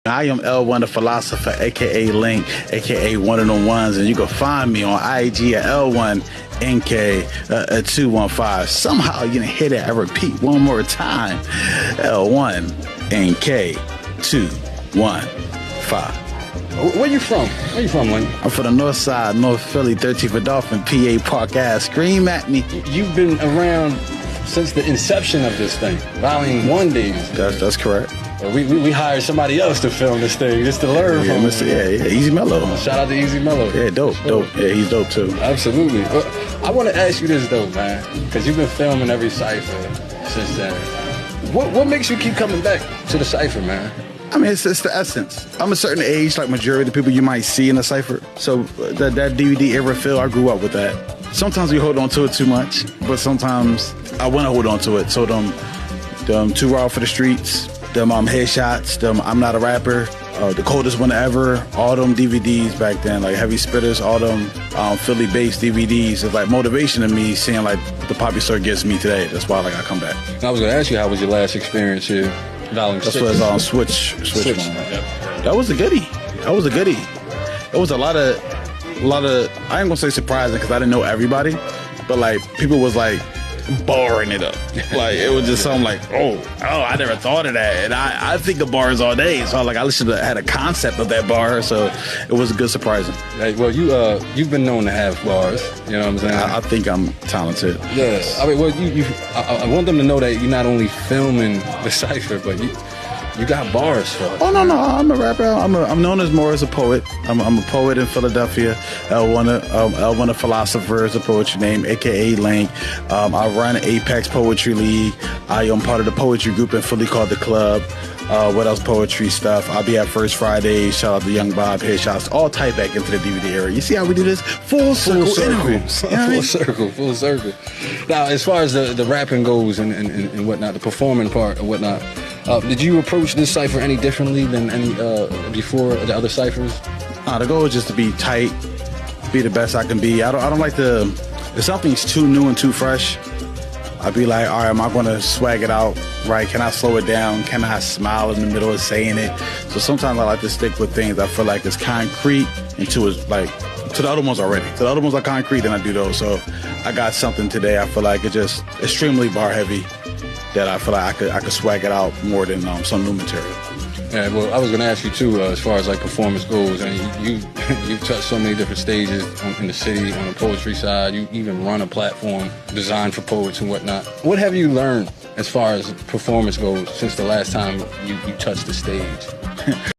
I am L1 the Philosopher, aka Link, aka One of Them Ones, and you can find me on IG at L1NK215. Somehow you didn't hear that. I repeat one more time. L1NK215. Where you from? Where you from, Link? I'm from the north side, North Philly, 13th and Dolphin, PA Park Ave. Scream at me. You've been around since the inception of this thing, Volume 1 days. That's correct. We hired somebody else to film this thing just to learn from him. Yeah, Easy Mellow. Shout out to Easy Mellow. Yeah, dope. Yeah, he's dope too. Absolutely. I want to ask you this though, man, because you've been filming every cipher since then. What makes you keep coming back to the cipher, man? I mean, it's the essence. I'm a certain age, like majority of the people you might see in the cipher. So that DVD era feel, I grew up with that. Sometimes we hold on to it too much, but sometimes I want to hold on to it. So them Too Raw for the Streets, them headshots, them I'm Not a Rapper, the Coldest One Ever, all them DVDs back then, like Heavy Spitters, all them Philly-based DVDs. It's like motivation to me, seeing like the Poppy Store gets me today. That's why like I come back. I was gonna ask you, how was your last experience here? Volume 6. That's what it's on Switch. Yep. That was a goodie. It was a lot of. I ain't gonna say surprising because I didn't know everybody, but like people was like barring it up. Like it was just something like, oh, I never thought of that, and I think of bars all day, so like I should have had a concept of that bar, so it was a good surprising. Hey, well, you've been known to have bars. You know what I'm saying? I think I'm talented. Yes. I mean, well, I want them to know that you're not only filming the cipher, but you got bars for it. Oh no, I'm a rapper. I'm known as more as a poet. I'm a poet in Philadelphia. L1 the Philosopher is a poetry name, aka Link. I run Apex Poetry League. I am part of the poetry group in Philly called The Club. What else? Poetry stuff. I'll be at First Friday. Shout out to Young Bob. Headshots. All tied back into the DVD era. You see how we do this? Full circle. Full circle. Now, as far as the rapping goes and whatnot, the performing part and whatnot, did you approach this cipher any differently than any before the other ciphers? The goal is just to be tight, be the best I can be. I don't like if something's too new and too fresh, I'd be like, all right, am I going to swag it out, right? Can I slow it down? Can I smile in the middle of saying it? So sometimes I like to stick with things I feel like is concrete and to the other ones already. To the other ones are concrete, and I do those. So I got something today I feel like it's just extremely bar heavy that I feel like I could swag it out more than some new material. Yeah, well, I was going to ask you too, as far as like performance goes, and you've touched so many different stages in the city on the poetry side. You even run a platform designed for poets and whatnot. What have you learned as far as performance goes since the last time you touched the stage?